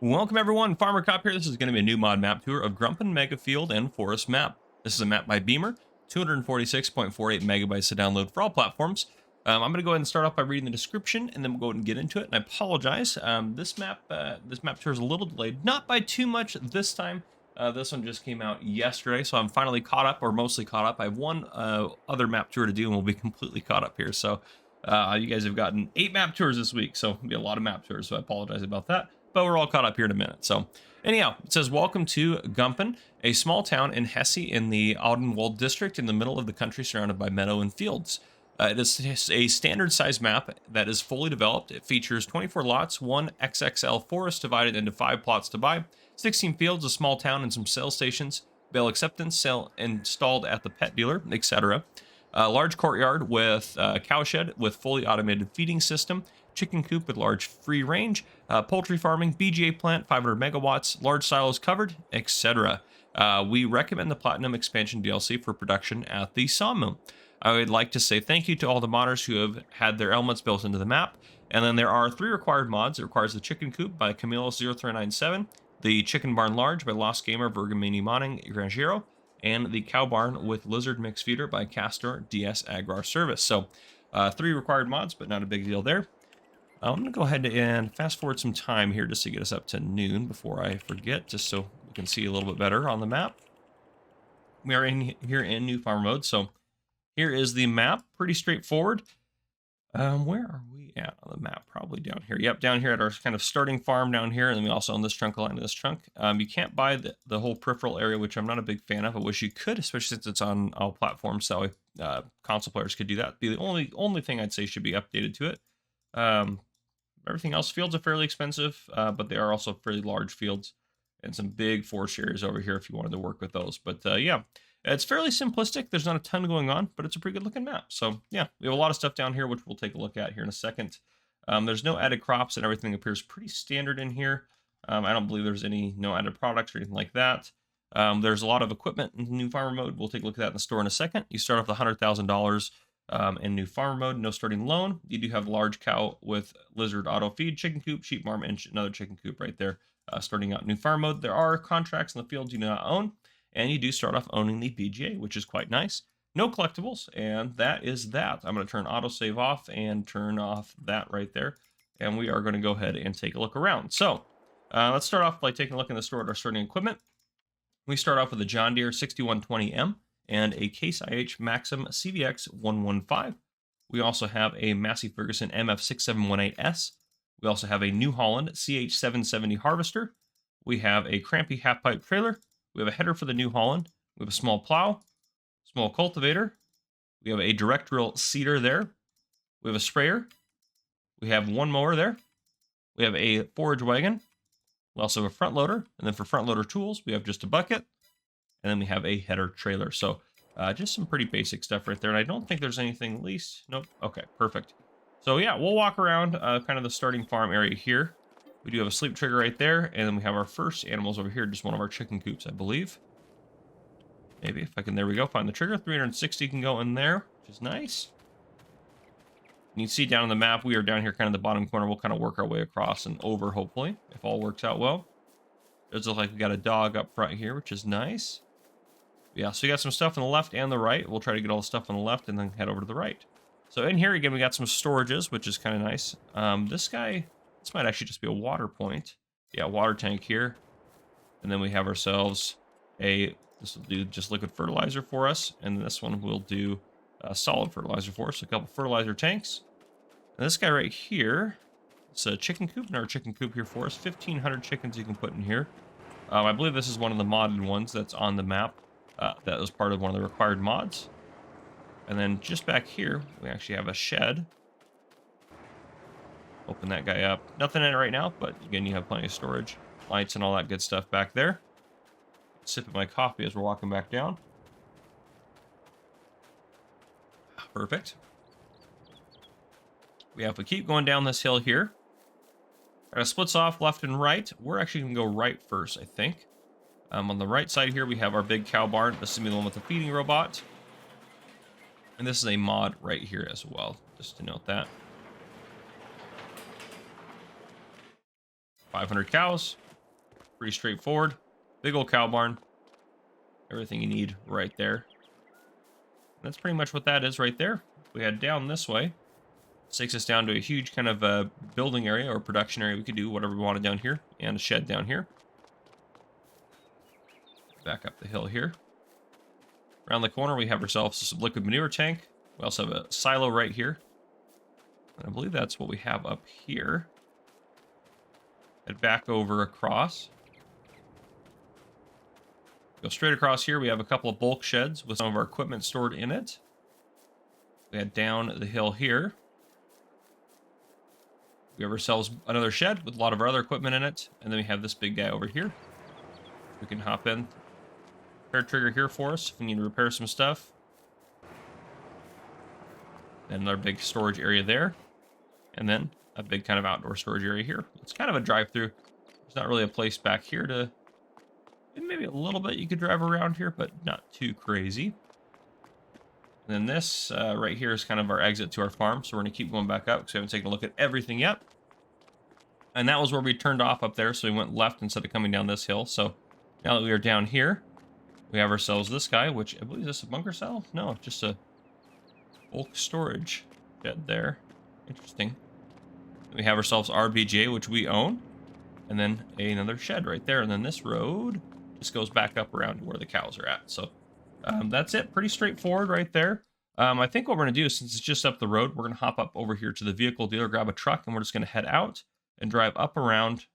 Welcome everyone, Farmer Cop here. This is going to be a new mod map tour of Gumpen Mega Field and Forest map. This is a map by Beamer, 246.48 megabytes to download for all platforms. I'm going to go ahead and start off by reading the description, and then we'll go ahead and get into it. And I apologize, this map tour is a little delayed, not by too much this time. This one just came out yesterday, so I'm finally caught up, or mostly caught up. I have one other map tour to do, and we'll be completely caught up here. So you guys have gotten 8 map tours this week, so it'll be a lot of map tours. So I apologize about that. But we're all caught up here in a minute. So anyhow, it says, welcome to Gumpen, a small town in Hesse in the Odenwald district in the middle of the country surrounded by meadow and fields. It is a standard size map that is fully developed. It features 24 lots, 1 XXL forest divided into 5 plots to buy, 16 fields, a small town, and some sales stations, bail acceptance, sale installed at the pet dealer, etc. A large courtyard with cow shed with fully automated feeding system, chicken coop with large free range, poultry farming, BGA plant, 500 megawatts, large silos covered, etc. We recommend the Platinum Expansion DLC for production at the sawmill. I would like to say thank you to all the modders who have had their elements built into the map. And then there are 3 required mods. It requires the Chicken Coop by Camilo0397, the Chicken Barn Large by Lost Gamer Vergamini Modding Granjero, and the Cow Barn with Lizard Mix Feeder by Castor DS Agrar Service. So 3 required mods, but not a big deal there. I'm going to go ahead and fast forward some time here just to get us up to noon before I forget, just so we can see a little bit better on the map. We are here in new farm mode, so here is the map. Pretty straightforward. Where are we at on the map? Probably down here. Yep, down here at our kind of starting farm down here, and then we also own this trunk line to this trunk. You can't buy the whole peripheral area, which I'm not a big fan of. I wish you could, especially since it's on all platforms, so console players could do that. Be the only thing I'd say should be updated to it. Everything else, fields are fairly expensive, but they are also fairly large fields, and some big forest areas over here if you wanted to work with those. But yeah, it's fairly simplistic. There's not a ton going on, but it's a pretty good looking map. So yeah, we have a lot of stuff down here, which we'll take a look at here in a second. There's no added crops, and everything appears pretty standard in here. I don't believe there's no added products or anything like that. There's a lot of equipment in new farmer mode. We'll take a look at that in the store in a second. You start off with $100,000. In new farmer mode, no starting loan. You do have large cow with lizard auto feed, chicken coop, sheep farm, and another chicken coop right there. Starting out new farm mode, there are contracts in the fields you do not own, and you do start off owning the BGA, which is quite nice. No collectibles, and that is that. I'm going to turn autosave off and turn off that right there, and we are going to go ahead and take a look around. So let's start off by taking a look in the store at our starting equipment. We start off with a John Deere 6120M. And a Case IH Maxim CVX 115. We also have a Massey Ferguson MF6718S. We also have a New Holland CH770 Harvester. We have a Crampy half-pipe trailer. We have a header for the New Holland. We have a small plow, small cultivator. We have a direct drill seeder there. We have a sprayer. We have one mower there. We have a forage wagon. We also have a front loader. And then for front loader tools, we have just a bucket. And then we have a header trailer. So just some pretty basic stuff right there. And I don't think there's anything least. Nope. Okay, perfect. So yeah, we'll walk around kind of the starting farm area here. We do have a sleep trigger right there. And then we have our first animals over here. Just one of our chicken coops, I believe. Maybe if I can, there we go. Find the trigger. 360 can go in there, which is nice. You can see down on the map, we are down here kind of the bottom corner. We'll kind of work our way across and over, hopefully, if all works out well. It does look like we got a dog up front here, which is nice. Yeah, so we got some stuff on the left and the right. We'll try to get all the stuff on the left and then head over to the right. So in here, again, we got some storages, which is kind of nice. This might actually just be a water point. Yeah, water tank here. And then we have ourselves this will do just liquid fertilizer for us. And this one will do solid fertilizer for us. A couple fertilizer tanks. And this guy right here, it's a chicken coop. Another chicken coop here for us. 1,500 chickens you can put in here. I believe this is one of the modded ones that's on the map. That was part of one of the required mods. And then just back here, we actually have a shed. Open that guy up. Nothing in it right now, but again, you have plenty of storage. Lights and all that good stuff back there. Sipping my coffee as we're walking back down. Perfect. If we keep going down this hill here, it splits off left and right. We're actually going to go right first, I think. On the right side here, we have our big cow barn. This is the one with the feeding robot. And this is a mod right here as well, just to note that. 500 cows. Pretty straightforward. Big old cow barn. Everything you need right there. That's pretty much what that is right there. If we head down this way, this takes us down to a huge kind of building area or production area. We could do whatever we wanted down here, and a shed down here. Back up the hill here. Around the corner, we have ourselves a liquid manure tank. We also have a silo right here. And I believe that's what we have up here. Head back over across. Go straight across here. We have a couple of bulk sheds with some of our equipment stored in it. We head down the hill here. We have ourselves another shed with a lot of our other equipment in it. And then we have this big guy over here. We can hop in. Repair trigger here for us if we need to repair some stuff. And another big storage area there. And then a big kind of outdoor storage area here. It's kind of a drive-through. There's not really a place back here to... Maybe a little bit you could drive around here, but not too crazy. And then this right here is kind of our exit to our farm. So we're going to keep going back up because we haven't taken a look at everything yet. And that was where we turned off up there. So we went left instead of coming down this hill. So now that we are down here, we have ourselves this guy, which I believe is this a bunker cell? No, just a bulk storage shed there. Interesting. We have ourselves RBJ, which we own. And then another shed right there. And then this road just goes back up around to where the cows are at. So that's it. Pretty straightforward right there. I think what we're going to do, since it's just up the road, we're going to hop up over here to the vehicle dealer, grab a truck, and we're just going to head out and drive up around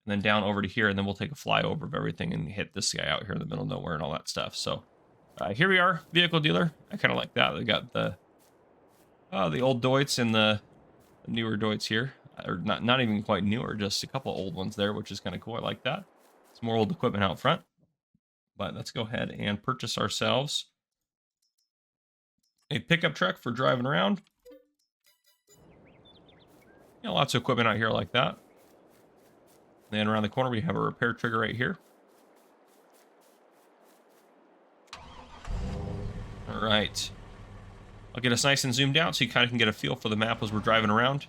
and then down over to here. And then we'll take a flyover of everything and hit this guy out here in the middle of nowhere and all that stuff. So here we are, vehicle dealer. I kind of like that. They got the old Deutz and the newer Deutz here. Or not even quite newer, just a couple old ones there, which is kind of cool. I like that. It's more old equipment out front. But let's go ahead and purchase ourselves a pickup truck for driving around. You know, lots of equipment out here like that. Then around the corner, we have a repair trigger right here. All right. I'll get us nice and zoomed out so you kind of can get a feel for the map as we're driving around.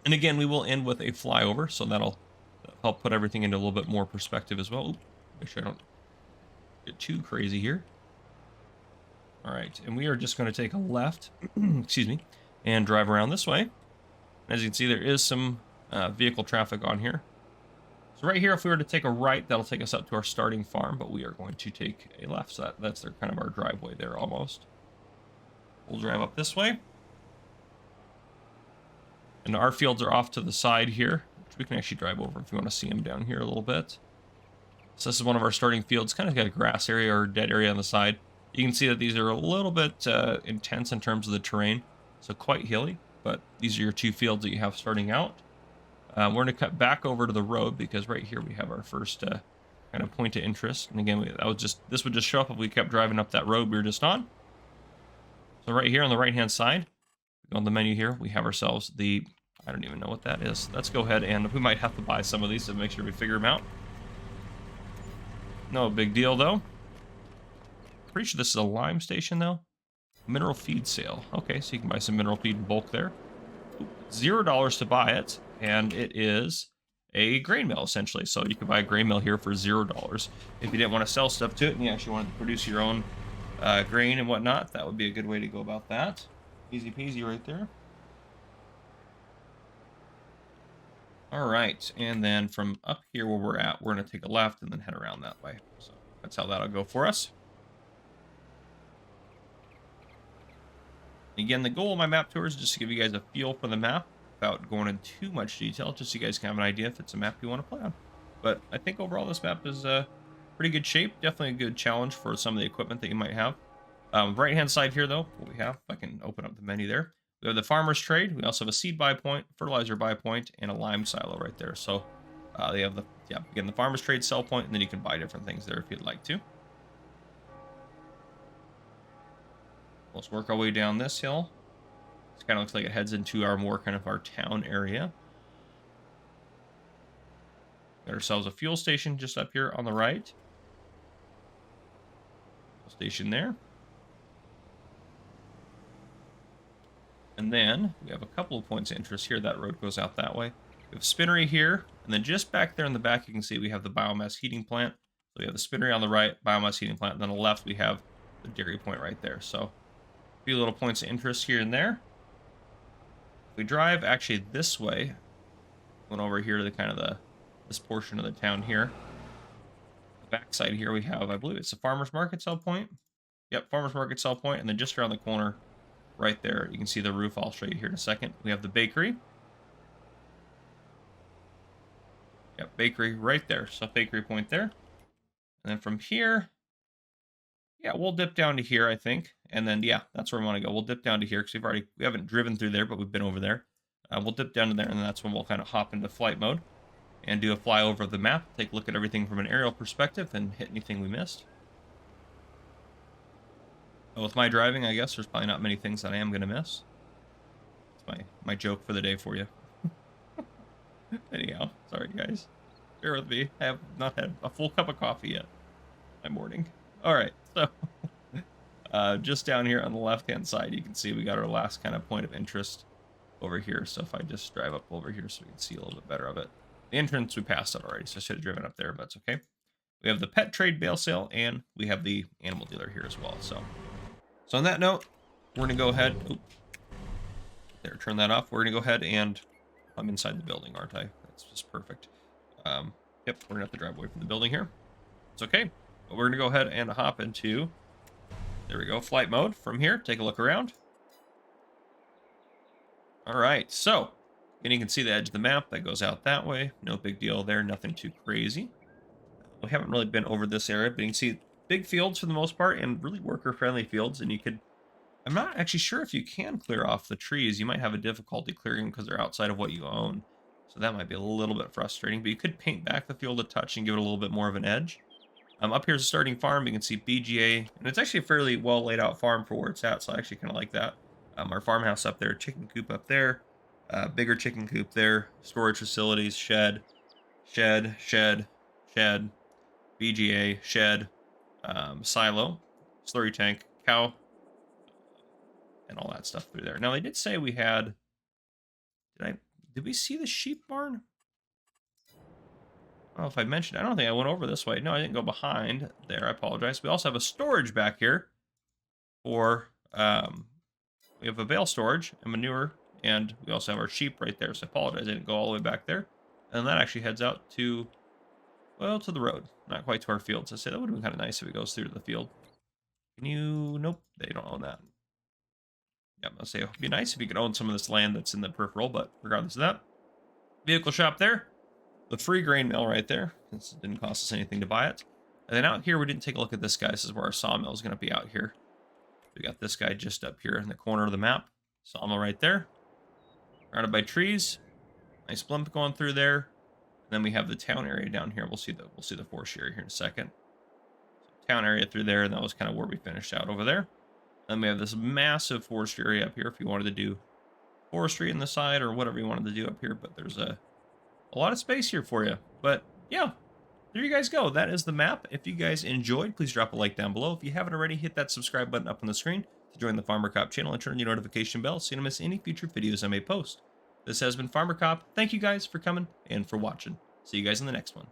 And again, we will end with a flyover, so that'll help put everything into a little bit more perspective as well. Ooh, make sure I don't get too crazy here. All right, and we are just going to take a left, excuse me, and drive around this way. As you can see, there is some vehicle traffic on here. So right here, if we were to take a right, that'll take us up to our starting farm, but we are going to take a left, so that's their kind of our driveway there almost. We'll drive up this way. And our fields are off to the side here, which we can actually drive over if you want to see them down here a little bit. So this is one of our starting fields. Kind of got a grass area or dead area on the side. You can see that these are a little bit intense in terms of the terrain, so quite hilly. But these are your two fields that you have starting out. We're going to cut back over to the road because right here we have our first kind of point of interest. And again, this would just show up if we kept driving up that road we were just on. So right here on the right-hand side, on the menu here, we have ourselves the... I don't even know what that is. Let's go ahead and we might have to buy some of these to make sure we figure them out. No big deal, though. Pretty sure this is a lime station, though. Mineral feed sale. Okay, so you can buy some mineral feed in bulk there. $0 to buy it, and it is a grain mill, essentially. So you can buy a grain mill here for $0. If you didn't want to sell stuff to it and you actually wanted to produce your own grain and whatnot, that would be a good way to go about that. Easy peasy right there. All right, and then from up here where we're at, we're going to take a left and then head around that way. So that's how that'll go for us. Again, the goal of my map tour is just to give you guys a feel for the map without going into too much detail, just so you guys can have an idea if it's a map you want to play on. But I think overall this map is pretty good shape. Definitely a good challenge for some of the equipment that you might have. Right-hand side here, though, what we have, if I can open up the menu there. We have the farmer's trade. We also have a seed buy point, fertilizer buy point, and a lime silo right there. So they have again, the farmer's trade sell point, and then you can buy different things there if you'd like to. Let's work our way down this hill. It kind of looks like it heads into our more kind of our town area. Got ourselves a fuel station just up here on the right. Fuel station there. And then we have a couple of points of interest here. That road goes out that way. We have spinnery here, and then just back there in the back, you can see we have the biomass heating plant. So we have the spinnery on the right, biomass heating plant, and then on the left, we have the dairy point right there. So a few little points of interest here and there. If we drive actually this way, going over here to the kind of this portion of the town here. The backside here we have, I believe it's a farmer's market sell point. Yep, farmer's market sell point, and then just around the corner right there, you can see the roof. I'll show you here in a second. We have the bakery. Yep, bakery right there. So bakery point there. And then from here, yeah, we'll dip down to here, I think. And then, yeah, that's where we want to go. We'll dip down to here because we haven't driven through there, but we've been over there. We'll dip down to there, and then that's when we'll kind of hop into flight mode and do a flyover of the map, take a look at everything from an aerial perspective, and hit anything we missed. Well, with my driving, I guess there's probably not many things that I am going to miss. It's my joke for the day for you. Anyhow, sorry guys. Bear with me. I have not had a full cup of coffee yet. My morning. Alright, so just down here on the left-hand side, you can see we got our last kind of point of interest over here. So if I just drive up over here so we can see a little bit better of it. The entrance we passed it already, so I should have driven up there, but it's okay. We have the pet trade bale sale, and we have the animal dealer here as well. So on that note, we're going to go ahead. Oop, there, turn that off. We're going to go ahead and I'm inside the building, aren't I? That's just perfect. Yep, we're going to have to drive away from the building here. It's okay. But we're going to go ahead and hop into, there we go, flight mode from here. Take a look around. All right, so and you can see the edge of the map that goes out that way. No big deal there, nothing too crazy. We haven't really been over this area, but you can see big fields for the most part and really worker-friendly fields. And you could, I'm not actually sure if you can clear off the trees. You might have a difficulty clearing them because they're outside of what you own. So that might be a little bit frustrating, but you could paint back the field a touch and give it a little bit more of an edge. Up here's a starting farm. You can see BGA, and it's actually a fairly well laid out farm for where it's at, so I actually kind of like that. Our farmhouse up there, chicken coop up there, bigger chicken coop there, storage facilities, shed, BGA, shed, silo, slurry tank, cow, and all that stuff through there. Now they did say we had, did we see the sheep barn? I don't know if I mentioned, I don't think I went over this way. No, I didn't go behind there. I apologize. We also have a storage back here for, we have a bale storage and manure, and we also have our sheep right there. So I apologize, I didn't go all the way back there. And that actually heads out to, well, to the road, not quite to our field. So I say that would have been kind of nice if it goes through to the field. Can you, nope, they don't own that. Yeah, I'll say it would be nice if you could own some of this land that's in the peripheral, but regardless of that, vehicle shop there. The free grain mill right there. This didn't cost us anything to buy it. And then out here, we didn't take a look at this guy. This is where our sawmill is going to be out here. We got this guy just up here in the corner of the map. Sawmill right there. Surrounded by trees. Nice blimp going through there. And then we have the town area down here. We'll see the forestry area here in a second. So town area through there, and that was kind of where we finished out over there. Then we have this massive forestry area up here if you wanted to do forestry in the side or whatever you wanted to do up here. But there's a lot of space here for you. But yeah, there you guys go. That is the map. If you guys enjoyed, please drop a like down below. If you haven't already, hit that subscribe button up on the screen to join the Farmer Cop channel and turn on your notification bell so you don't miss any future videos I may post. This has been Farmer Cop. Thank you guys for coming and for watching. See you guys in the next one.